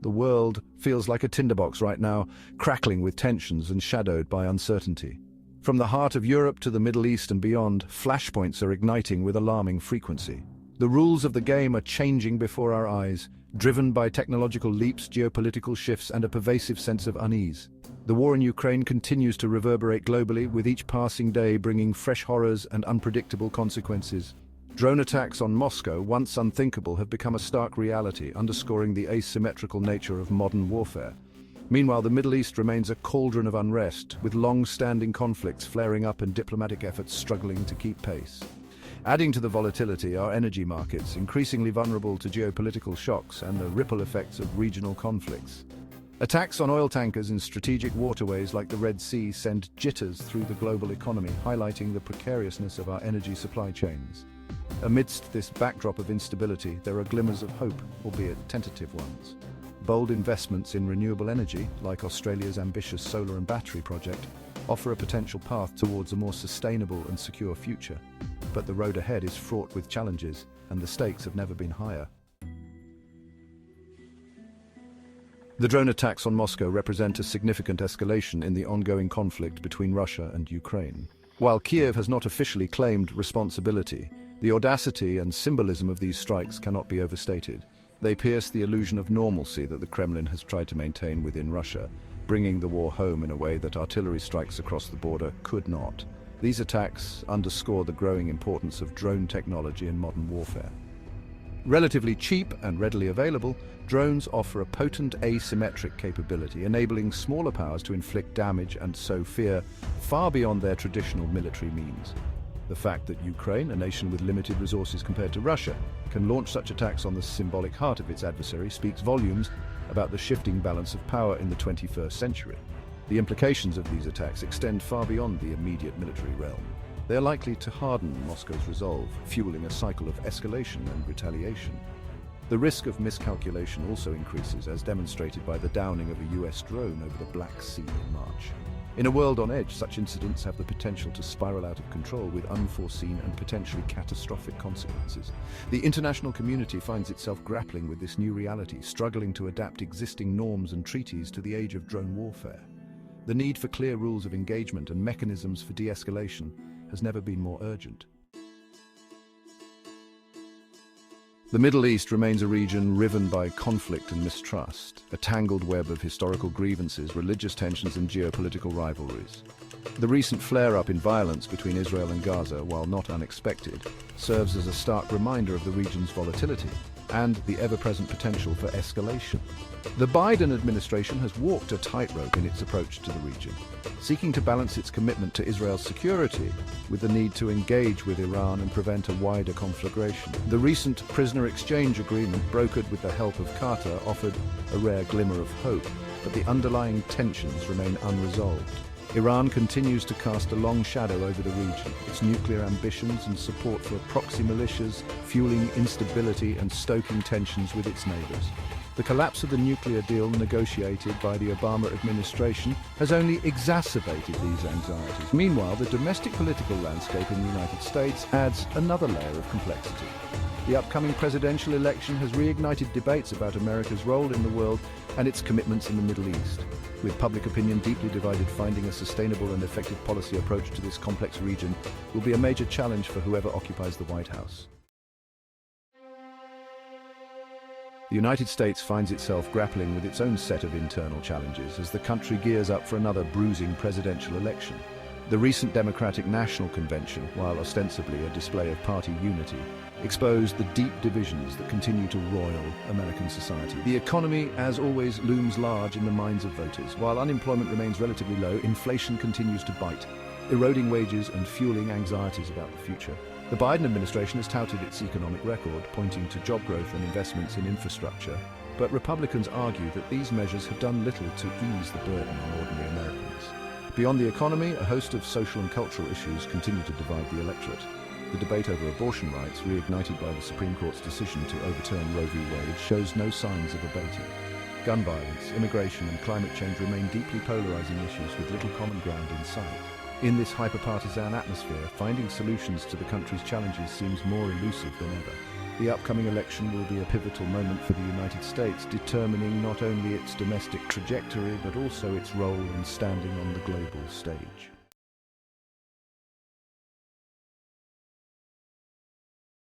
The world feels like a tinderbox right now, crackling with tensions and shadowed by uncertainty. From the heart of Europe to the Middle East and beyond, flashpoints are igniting with alarming frequency. The rules of the game are changing before our eyes, driven by technological leaps, geopolitical shifts, and a pervasive sense of unease. The war in Ukraine continues to reverberate globally, with each passing day bringing fresh horrors and unpredictable consequences. Drone attacks on Moscow, once unthinkable, have become a stark reality, underscoring the asymmetrical nature of modern warfare. Meanwhile, the Middle East remains a cauldron of unrest, with long-standing conflicts flaring up and diplomatic efforts struggling to keep pace. Adding to the volatility are energy markets, increasingly vulnerable to geopolitical shocks and the ripple effects of regional conflicts. Attacks on oil tankers in strategic waterways like the Red Sea send jitters through the global economy, highlighting the precariousness of our energy supply chains. Amidst this backdrop of instability, there are glimmers of hope, albeit tentative ones. Bold investments in renewable energy, like Australia's ambitious solar and battery project, offer a potential path towards a more sustainable and secure future. But the road ahead is fraught with challenges, and the stakes have never been higher. The drone attacks on Moscow represent a significant escalation in the ongoing conflict between Russia and Ukraine. While Kiev has not officially claimed responsibility, the audacity and symbolism of these strikes cannot be overstated. They pierce the illusion of normalcy that the Kremlin has tried to maintain within Russia, bringing the war home in a way that artillery strikes across the border could not. These attacks underscore the growing importance of drone technology in modern warfare. Relatively cheap and readily available, drones offer a potent asymmetric capability, enabling smaller powers to inflict damage and sow fear far beyond their traditional military means. The fact that Ukraine, a nation with limited resources compared to Russia, can launch such attacks on the symbolic heart of its adversary speaks volumes about the shifting balance of power in the 21st century. The implications of these attacks extend far beyond the immediate military realm. They are likely to harden Moscow's resolve, fueling a cycle of escalation and retaliation. The risk of miscalculation also increases, as demonstrated by the downing of a US drone over the Black Sea in March. In a world on edge, such incidents have the potential to spiral out of control with unforeseen and potentially catastrophic consequences. The international community finds itself grappling with this new reality, struggling to adapt existing norms and treaties to the age of drone warfare. The need for clear rules of engagement and mechanisms for de-escalation has never been more urgent. The Middle East remains a region riven by conflict and mistrust, a tangled web of historical grievances, religious tensions, and geopolitical rivalries. The recent flare-up in violence between Israel and Gaza, while not unexpected, serves as a stark reminder of the region's volatility and the ever-present potential for escalation. The Biden administration has walked a tightrope in its approach to the region, seeking to balance its commitment to Israel's security with the need to engage with Iran and prevent a wider conflagration. The recent prisoner exchange agreement, brokered with the help of Qatar, offered a rare glimmer of hope, but the underlying tensions remain unresolved. Iran continues to cast a long shadow over the region, its nuclear ambitions and support for proxy militias fueling instability and stoking tensions with its neighbors. The collapse of the nuclear deal negotiated by the Obama administration has only exacerbated these anxieties. Meanwhile, the domestic political landscape in the United States adds another layer of complexity. The upcoming presidential election has reignited debates about America's role in the world and its commitments in the Middle East. With public opinion deeply divided, finding a sustainable and effective policy approach to this complex region will be a major challenge for whoever occupies the White House. The United States finds itself grappling with its own set of internal challenges as the country gears up for another bruising presidential election. The recent Democratic National Convention, while ostensibly a display of party unity, exposed the deep divisions that continue to roil American society. The economy, as always, looms large in the minds of voters. While unemployment remains relatively low, inflation continues to bite, eroding wages and fueling anxieties about the future. The Biden administration has touted its economic record, pointing to job growth and investments in infrastructure, but Republicans argue that these measures have done little to ease the burden on ordinary Americans. Beyond the economy, a host of social and cultural issues continue to divide the electorate. The debate over abortion rights, reignited by the Supreme Court's decision to overturn Roe v. Wade, shows no signs of abating. Gun violence, immigration, and climate change remain deeply polarizing issues with little common ground in sight. In this hyper-partisan atmosphere, finding solutions to the country's challenges seems more elusive than ever. The upcoming election will be a pivotal moment for the United States, determining not only its domestic trajectory but also its role and standing on the global stage.